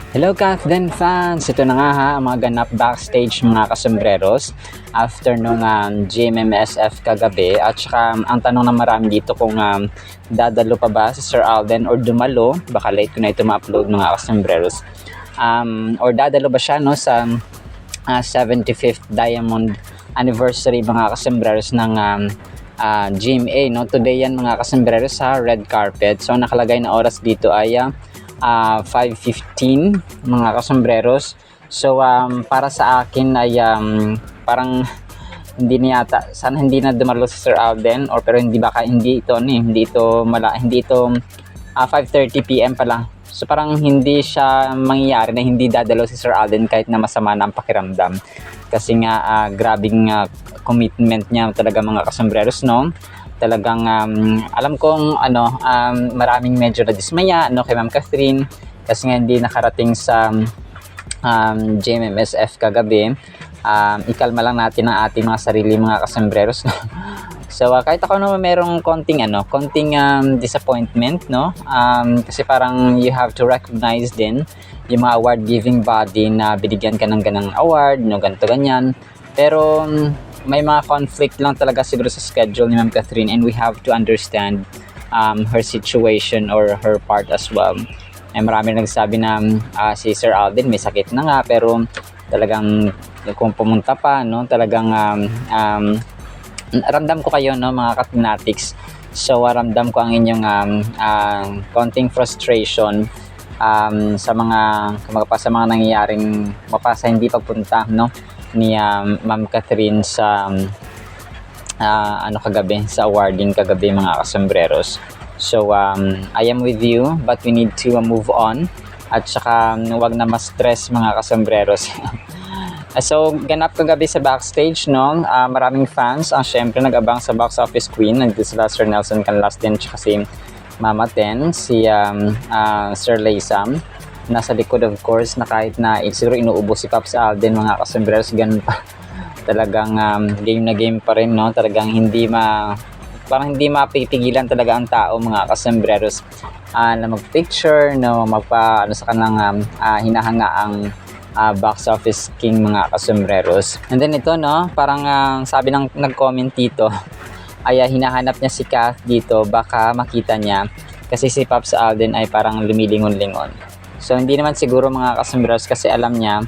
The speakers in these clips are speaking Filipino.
Hello Kathleen fans! Ito na nga ha, ang mga ganap backstage mga kasembreros after nung GMMSF kagabi. At saka ang tanong na marami dito kung dadalo pa ba si Sir Alden or dumalo, baka late ko na ito ma-upload mga kasembreros. Or dadalo ba siya no, sa 75th Diamond Anniversary mga kasembreros ng GMA. No? Today yan mga kasembreros sa red carpet. So nakalagay na oras dito ay 5:15 mga kasembreros. So para sa akin ay parang hindi na yata, sana hindi na dumalo si Sir Alden, or pero hindi baka hindi ito 5:30 PM pala. So parang hindi siya mangyayari na hindi dadalo si Sir Alden kahit na masama na ang pakiramdam. Kasi nga grabing commitment niya talaga mga kasembreros, no? Talagang alam kong maraming medyo nadismaya kay Ma'am Catherine kasi nga hindi nakarating sa GMMSF kagabi. Ikalma lang natin ang ating mga sarili mga kasembreros. So kahit ako naman merong konting disappointment, no? Kasi parang you have to recognize din yung mga award giving body na binigyan ka ng ganang award, no, ganito ganyan. Pero may mga conflict lang talaga siguro sa schedule ni Ma'am Catherine, and we have to understand her situation or her part as well. Ay marami nagsabi na si Sir Alden may sakit na nga, pero talagang kung pumunta pa, no, talagang ramdam ko kayo, no, mga Katnatics. So ramdam ko ang inyong konting frustration sa mga nangyayaring mapasa hindi pagpunta, no, ni Ma'am Catherine sa kagabi, sa awarding kagabi mga kasembreros. So I am with you, but we need to move on, at saka wag na ma-stress mga kasembreros. So ganap kagabi sa backstage, no, maraming fans ang syempre nag-abang sa box office queen. Nandito sila Sir Nelson Canlas din, tsaka si Mama Ten, si Sir Laysam nasa likod, of course, na kahit na siguro inuubos si Pops Alden mga kasembreros, ganun pa. Talagang game na game pa rin, no? Talagang parang hindi mapipigilan talaga ang tao mga kasembreros na mag-picture, no, sa kanang hinahangaang box office king mga kasembreros. And then ito, no, parang sabi ng nag-comment dito ay hinahanap niya si Kath dito, baka makita niya kasi si Pops Alden ay parang lumilingon-lingon. So hindi naman siguro mga kasembreros, kasi alam niya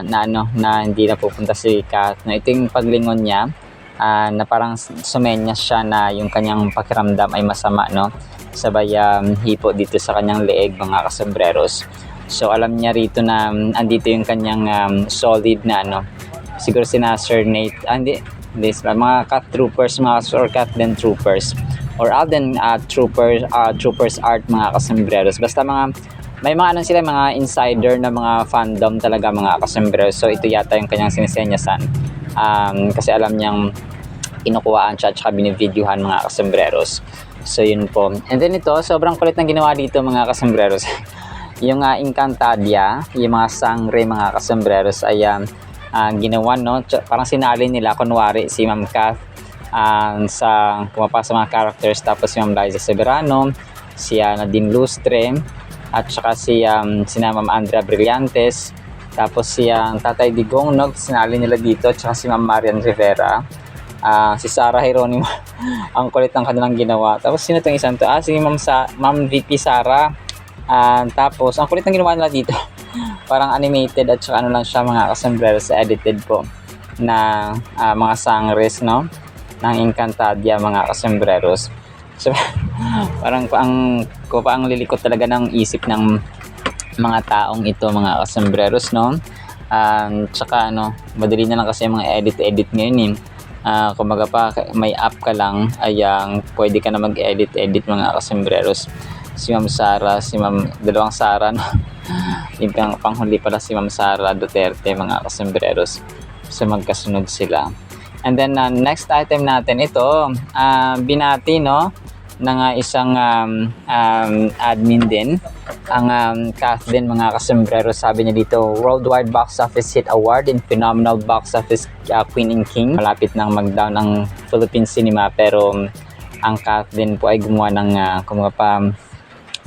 na hindi na pupunta si Kath, no. Ito yung paglingon niya na parang sumenyas siya na yung kanyang pakiramdam ay masama, no. Sabay hipo dito sa kanyang leeg mga kasembreros. So alam niya rito na andito yung kanyang solid na siguro sina Sir Nate, mga Kath troopers, or Kathleen troopers, or Alden troopers art mga kasembreros. Basta may mga sila, mga insider na mga fandom talaga mga kasembreros. So ito yata yung kanyang sinisenyasan kasi alam niyang kinukuhaan siya at saka binivideohan mga kasembreros. So yun po. And then ito, sobrang kulit na ginawa dito mga kasembreros. Yung Encantadia, yung mga sangre mga kasembreros ay ginawa, no, parang sinalin nila kunwari si Ma'am Kath sa kumapasa mga characters, tapos si Ma'am Liza Severano, si Nadine Lustre, at saka si Ma'am Andrea Brillantes, tapos si Tatay Digong, no, sinali nila dito, at saka si Ma'am Marian Rivera, si Sarah Geronimo. Ang kulit ng kanilang ginawa. Tapos sino itong isang to? Si Ma'am VP Sarah. Tapos ang kulit ng ginawa nila dito parang animated, at saka lang siya mga kasembreros, edited po na mga sangres, no, ng Encantadia mga kasembreros. So parang ang lilikot talaga ng isip ng mga taong ito mga kasembreros, no. Tsaka madali na lang kasi mga edit ngayon kumbaga pa may app ka lang ay pwede ka na mag-edit mga kasembreros. Si Ma'am Sara, dalawang Sara, no? Yung panghuli pala si Ma'am Sara Duterte mga kasembreros. So magkasunod sila. And then next item natin ito, binati, no, ng isang admin din ang Kath din mga kasembreros. Sabi niya dito, worldwide box office hit award in phenomenal box office queen and king. Malapit nang mag-down ang Philippine cinema, pero ang Kath din po ay gumawa ng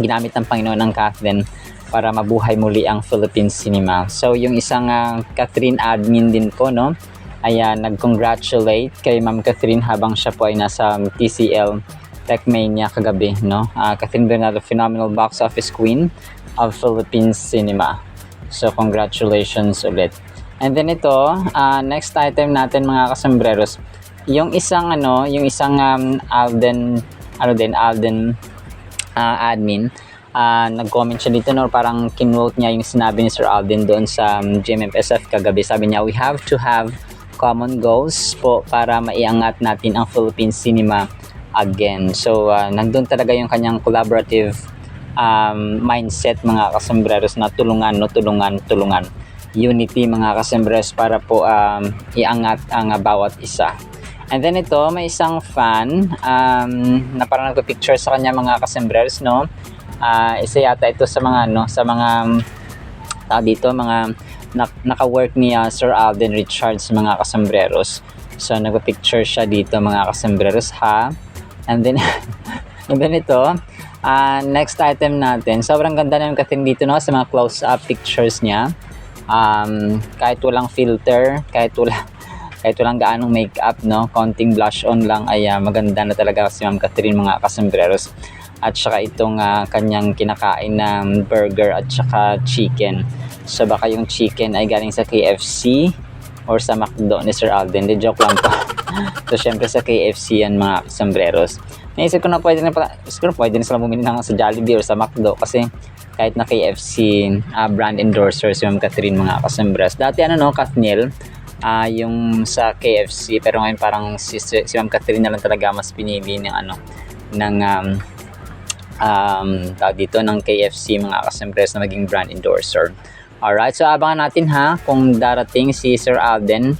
ginamit ng Panginoon ng Kath din para mabuhay muli ang Philippine cinema. So yung isang Catherine admin din po, no, ay nag-congratulate kay Ma'am Catherine habang siya po ay nasa TCL Techmania kagabi, no. Catherine Bernardo, phenomenal box office queen of Philippine cinema. So congratulations ulit. And then ito, next item natin mga kasambreros, yung isang Alden admin, nag-comment siya dito, no, parang kinwote niya yung sinabi ni Sir Alden doon sa GMFSF kagabi. Sabi niya, we have to have common goals po para maiangat natin ang Philippine cinema again. So nandun talaga yung kanyang collaborative mindset mga kasambreros, na tulungan unity mga kasambreros para po iangat ang bawat isa. And then ito, may isang fan na parang nagpa-picture sa kanya mga kasambreros, no. Isa yata ito sa mga naka-work ni Sir Alden Richards mga kasambreros. So nagpa-picture siya dito mga kasambreros, ha. And then ito, next item natin, sobrang ganda na yung Catherine dito, no, sa mga close-up pictures niya. Kahit walang filter, kahit walang gaanong makeup, no, konting blush on lang, ay maganda na talaga si Ma'am Catherine mga kasambreros. At saka itong kanyang kinakain na burger at saka chicken. So baka yung chicken ay galing sa KFC or sa McDo ni Sir Alden. Di, joke lang po. So syempre sa KFC yan mga kasambreros. Naisip ko na pwede na sila bumili ng sa Jollibee or sa McDo, kasi kahit na KFC brand endorser si Ma'am Catherine mga kasambreros. Dati Kathniel, yung sa KFC, pero ngayon parang si Ma'am Catherine na lang talaga mas pinili ng KFC mga kasambreros na maging brand endorser. Alright, so abangan natin kung darating si Sir Alden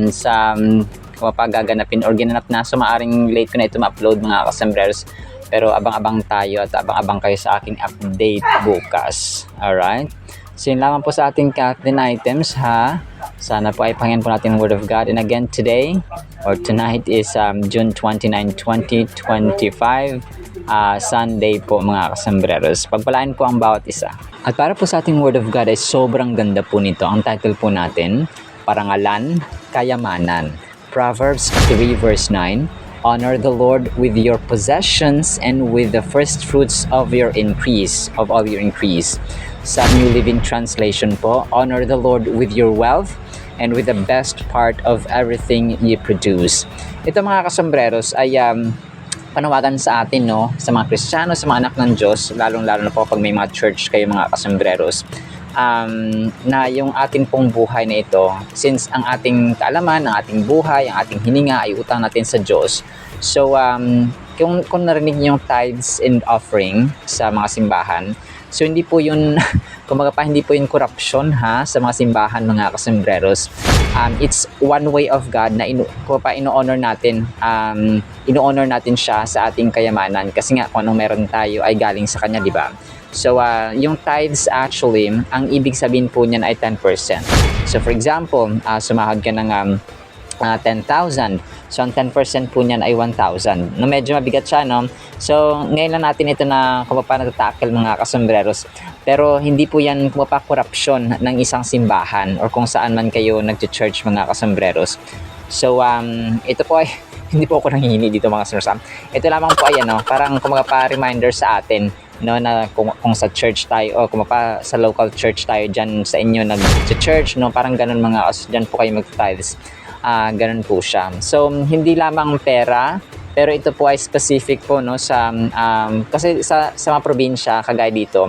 sa mapagaganapin or ginanap na. So maaring late ko na ito ma-upload mga kasambreros, pero abang-abang tayo at abang-abang kayo sa aking update bukas. Alright, so yun lamang po sa ating Catherine items, Sana po ay pakinggan po natin ang Word of God. And again, today or tonight is June 29, 2025, Sunday po mga kasambreros. Pagpalain po ang bawat isa. At para po sa ating Word of God ay sobrang ganda po nito. Ang title po natin, Parangalan, Kayamanan. Proverbs 3 verse 9, honor the Lord with your possessions and with the first fruits of your increase, of all your increase. Sa New Living Translation po, honor the Lord with your wealth and with the best part of everything you produce. Ito mga kasambreros ay panawagan sa atin, no, sa mga Kristiyano, sa mga anak ng Diyos, lalong-lalo na po pag may mga church kayo mga kasambreros, na yung ating pong buhay na ito, since ang ating kaalaman, ang ating buhay, ang ating hininga ay utang natin sa Diyos. So kung narinig niyo yung tithes and offering sa mga simbahan, so hindi po yun kumbaga pa, hindi po yun corruption sa mga simbahan mga kasambreros. It's one way of God na ino-honor natin, ino-honor natin siya sa ating kayamanan, kasi nga kung anong meron tayo ay galing sa kanya, di ba? So yung tithes actually, ang ibig sabihin po niyan ay 10%. So for example, sumahod ka ng 10,000. So ang 10% po niyan ay 1,000. No, medyo mabigat siya, no? So ngayon lang natin ito na kung paano natatakil mga kasambreros. Pero hindi po yan korupsyon ng isang simbahan or kung saan man kayo nag-church mga kasambreros. So ito po ay hindi po ako nanghihingi dito mga kasambreros. Ito lamang po ay parang reminder sa atin, no, na kung sa church tayo o kung sa local church tayo dyan sa inyo nag-church, no, parang ganun mga dyan po kayo mag-tithes. Ganun po siya. So hindi lamang pera, pero ito po ay specific po, no, sa kasi sa mga probinsya kagaya dito,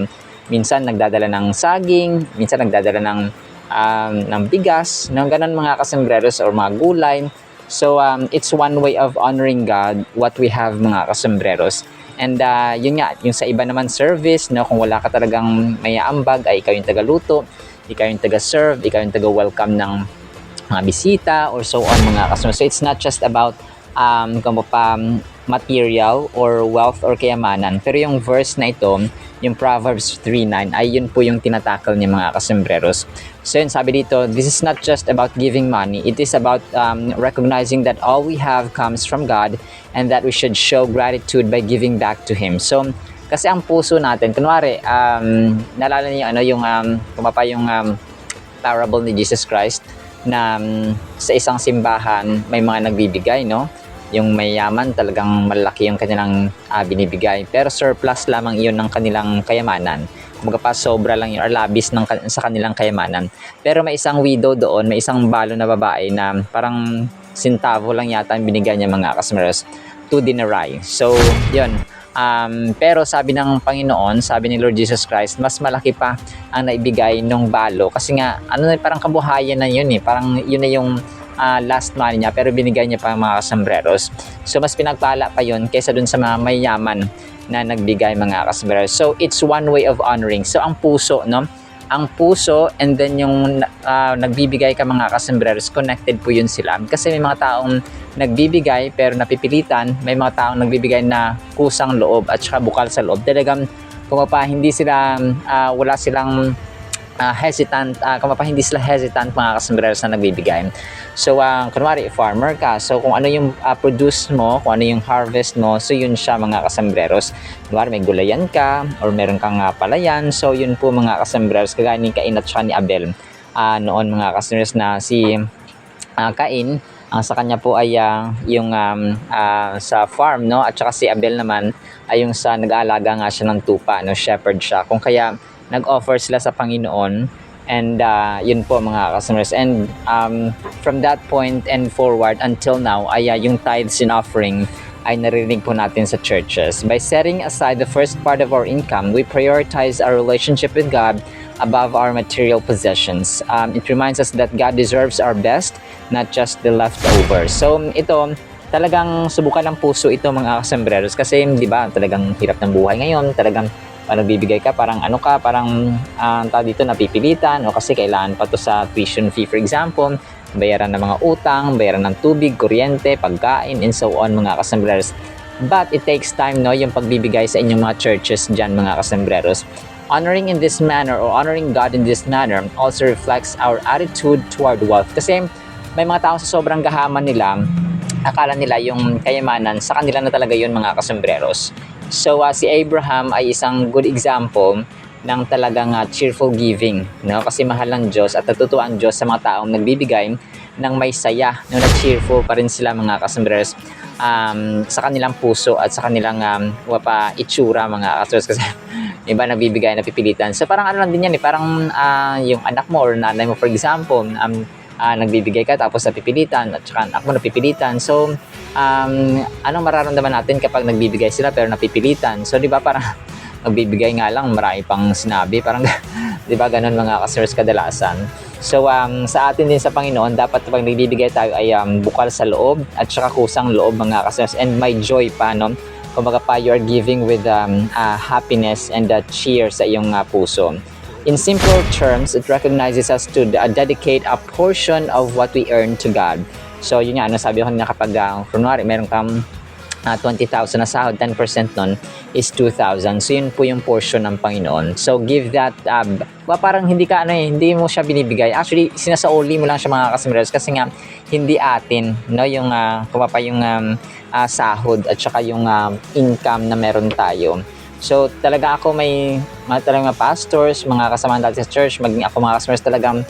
minsan nagdadala ng saging, minsan nagdadala ng bigas, ng ganun mga kasambreros or mga gulay. So it's one way of honoring God what we have mga kasambreros. And yun nga, yung sa iba naman service, no, kung wala ka talagang may ambag, ay ikaw yung tagaluto, ikaw yung taga-serve, ikaw yung taga-welcome ng mga bisita or so on mga kasambreros. So it's not just about material or wealth or kayamanan, pero yung verse na ito, yung Proverbs 3:9, ay yun po yung tinatakal niya mga kasambreros. So yun, sabi dito, this is not just about giving money, it is about recognizing that all we have comes from God and that we should show gratitude by giving back to Him. So Kasi ang puso natin, kunwari, naalala niyo kumapa yung parable ni Jesus Christ na sa isang simbahan may mga nagbibigay, no? Yung mayaman talagang malaki yung kanilang binibigay, pero surplus lamang iyon ng kanilang kayamanan. Kumbaga pa sobra lang yun or labis sa kanilang kayamanan. Pero may isang widow doon, may isang balo na babae na parang sintavo lang yata ang binigay niya mga kasmeros, 2 denarii. So, yun. Pero sabi ng Panginoon, sabi ni Lord Jesus Christ, mas malaki pa ang naibigay nung balo. Kasi nga, parang kabuhayan na yun eh. Parang yun na yung last money niya, pero binigay niya pa mga kasambreros. So, mas pinagpala pa yun kaysa dun sa mga mayaman na nagbigay mga kasambreros. So, it's one way of honoring. So, ang puso, no? Ang puso and then yung nagbibigay ka mga kasambreros, connected po yun sila. Kasi may mga taong nagbibigay pero napipilitan, may mga taong nagbibigay na kusang loob at saka bukal sa loob. Talagang hindi sila, wala silang hesitant, hindi sila hesitant mga kasambreros na nagbibigay. So, kunwari, farmer ka. So, kung ano yung produce mo, kung ano yung harvest mo, so yun siya mga kasambreros. Kunwari, may gulayan ka or meron kang palayan. So, yun po mga kasambreros. Kagaya ni Cain at saka ni Abel. Noon mga kasambreros na si Cain, sa kanya po ay yung sa farm, no? At saka si Abel naman ay yung sa nag-aalaga nga siya ng tupa, no? Shepherd siya. Kung kaya nag-offer sila sa Panginoon and yun po mga customers. And from that point and forward until now ay yung tithes and offering ay narinig po natin sa churches. By setting aside the first part of our income, we prioritize our relationship with God above our material possessions. It reminds us that God deserves our best, not just the leftovers. So ito, talagang subukan ng puso ito mga kasambreros kasi di ba talagang hirap ng buhay ngayon, talagang nagbibigay ka, parang dito napipilitan o kasi kailangan pa to sa tuition fee, for example, bayaran ng mga utang, bayaran ng tubig, kuryente, pagkain, and so on mga kasambreros. But it takes time, no, yung pagbibigay sa inyong mga churches dyan mga kasambreros. Honoring in this manner or honoring God in this manner also reflects our attitude toward wealth. Kasi may mga tao sa sobrang gahaman nila, akala nila yung kayamanan sa kanila na talaga yun mga kasambreros. So si Abraham ay isang good example ng talagang cheerful giving, no? Kasi mahal ng Diyos at natutuwa ang Diyos sa mga taong nagbibigay ng may saya, no, na cheerful pa rin sila mga kasambreros sa kanilang puso at sa kanilang itsura mga kasambreros kasi iba nagbibigay napipilitan. So parang lang din yan eh, parang yung anak mo or nanay mo for example, nagbibigay ka tapos napipilitan at saka anak mo napipilitan. So anong mararamdaman natin kapag nagbibigay sila pero napipilitan? So di ba parang nagbibigay nga lang marami pang sinabi, parang di ba ganun mga kasers kadalasan. So sa atin din sa Panginoon, dapat pag nagbibigay tayo ay bukal sa loob at saka kusang loob mga kasers, and may joy pa, no? Kumbaga pa, you are giving with happiness and cheer sa iyong puso. In simple terms, it recognizes us to dedicate a portion of what we earn to God. So yun nga, sabi ko na kapag kunwari meron kang 20,000 na sahod, 10% nun is 2,000. So yun po yung portion ng Panginoon. So give that, parang hindi mo siya binibigay. Actually, sinasauli mo lang siya mga kasambreros kasi nga hindi atin, no, yung yung sahod at saka yung income na meron tayo. So talaga ako may talagang mga pastors, mga kasamahan dati sa church, maging ako mga kasambreros talagang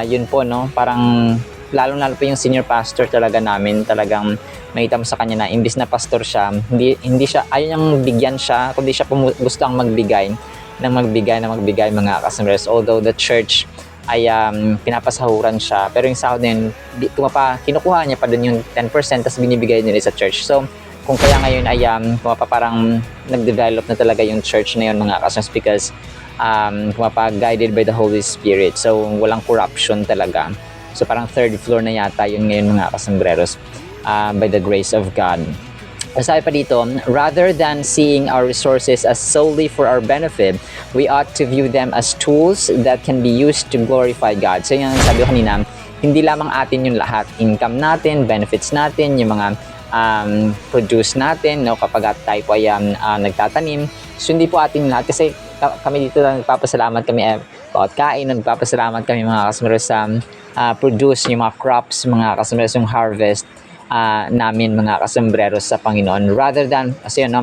yun po, no, parang lalo pa yung senior pastor talaga namin, talagang makita mo sa kanya na imbis na pastor siya, hindi siya, ayaw niyang bigyan siya, kundi siya gusto ang magbigay mga kasambreros. Although the church ay pinapasahuran siya, pero yung sahod na yun, kinukuha niya pa dun yung 10% tapos binibigay niya sa church. So kung kaya ngayon ay parang nag-develop na talaga yung church na yun mga kasambreros because guided by the Holy Spirit. So walang corruption talaga. So parang third floor na yata yun ngayon mga kasambreros by the grace of God. Sabi pa dito, rather than seeing our resources as solely for our benefit, we ought to view them as tools that can be used to glorify God. So yung sabi ko kanina, hindi lamang atin yung lahat. Income natin, benefits natin, yung mga produce natin, no, kapag tayo po ay nagtatanim. So hindi po atin lahat kasi kami dito nagpapasalamat kami bawat kain, nagpapasalamat kami mga kasambreros sa produce yung mga crops, mga kasambreros yung harvest. namin mga kasembreros sa Panginoon. Rather than, kasi yun, no,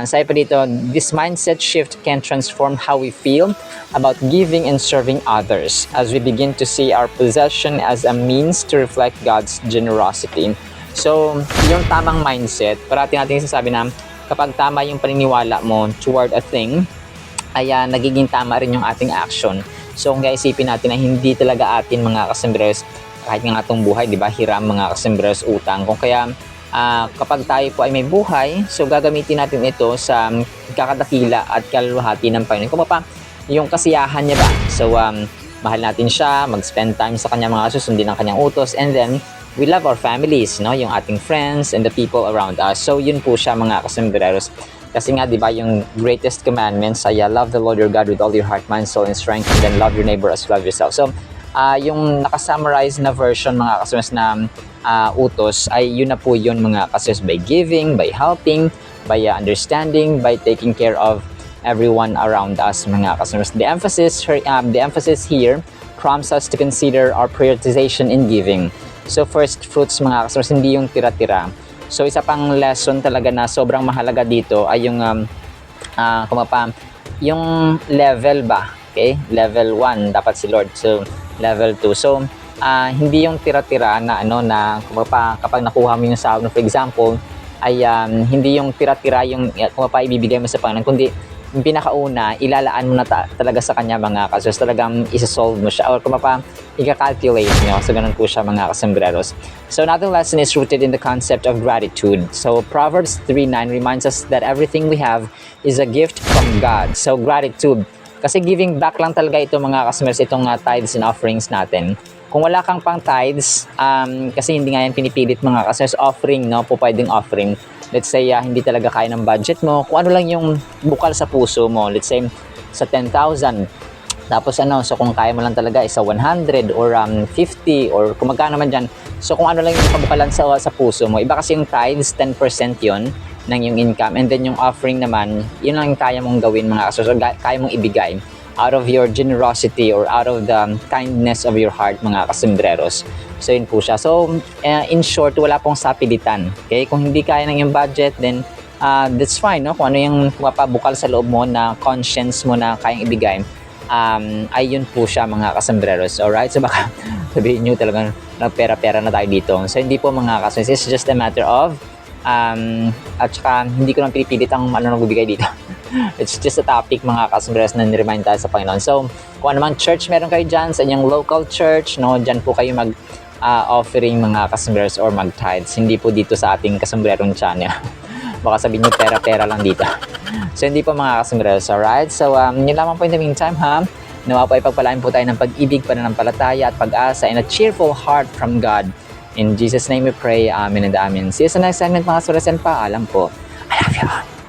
sabi pa dito, this mindset shift can transform how we feel about giving and serving others as we begin to see our possession as a means to reflect God's generosity. So, yung tamang mindset, parati natin sasabi na kapag tama yung paniniwala mo toward a thing, ay nagiging tama rin yung ating action. So, kung isipin natin na hindi talaga atin mga kasembreros, kahit nga atong buhay, di ba, hiram mga kasembreros, utang. Kung kaya, kapag tayo po ay may buhay, so gagamitin natin ito sa kakadakila at kaluluhati ng Panginoon. Kung pa, yung kasiyahan niya ba? So, mahal natin siya, mag-spend time sa kanyang mga susundin ng kanyang utos, and then, we love our families, no? Yung ating friends and the people around us. So, yun po siya mga kasembreros. Kasi nga, di ba, yung greatest commandments ay love the Lord your God with all your heart, mind, soul, and strength, and then love your neighbor as you love yourself. So, yung nakasummarize na version mga kasembreros na utos ay yun na po yun mga kasembreros, by giving, by helping, by understanding, by taking care of everyone around us mga kasembreros. The emphasis here prompts us to consider our prioritization in giving. So first fruits mga kasembreros, hindi yung tira-tira. So isa pang lesson talaga na sobrang mahalaga dito ay yung yung level ba? Okay? Level 1 dapat si Lord. So level 2. So hindi yung tira-tira na kapag nakuha mo yung sahod, for example, ay hindi yung tira-tira yung ibibigay mo sa Panginoon, kundi yung pinakauna, ilalaan mo na talaga sa kanya mga kasembreros. Talagang isa-solve mo siya or ika-calculate nyo. So, ganun po siya mga kasembreros. So, another lesson is rooted in the concept of gratitude. So, Proverbs 3:9 reminds us that everything we have is a gift from God. So, gratitude. Kasi giving back lang talaga ito mga kasembreros, itong tithes and offerings natin. Kung wala kang pang tithes, kasi hindi nga yan pinipilit mga kasembreros, offering, no? Po pwedeng offering. Let's say, hindi talaga kaya ng budget mo. Kung ano lang yung bukal sa puso mo. Let's say, sa 10,000. Tapos so kung kaya mo lang talaga isa 100 or 50 or kung magkano man dyan. So kung ano lang yung kabukalan sa puso mo. Iba kasi yung tithes, 10% yon ng yung income. And then yung offering naman, yun lang kaya mong gawin mga kasembreros. Kaya mong ibigay out of your generosity or out of the kindness of your heart mga kasembreros. So yun po siya. So in short, wala pong sapilitan. Okay? Kung hindi kaya ng yung budget, then that's fine. No? Kung ano yung mapabukal sa loob mo na conscience mo na kayang ibigay, ay yun po siya mga kasembreros. Alright? So baka sabihin nyo talagang pera-pera na tayo dito. So hindi po mga kasembreros. It's just a matter of at saka hindi ko lang pinipilit ang nagbibigay dito. It's just a topic mga kasembreros na niremind tayo sa Panginoon. So kung anumang church meron kayo dyan sa inyong local church, no, dyan po kayo offering mga kasembreros or mag-tithes. Hindi po dito sa ating kasemblerong channel. Baka sabihin nyo pera-pera lang dito. So hindi po mga kasembreros. Alright? So yun lamang po in the meantime ha. Nawa po ay pagpalain po tayo ng pag-ibig, pananampalataya at pag-asa and a cheerful heart from God. In Jesus' name we pray. Amen and amen. See you sa next segment mga kasembreros. Paalam po. I love you all.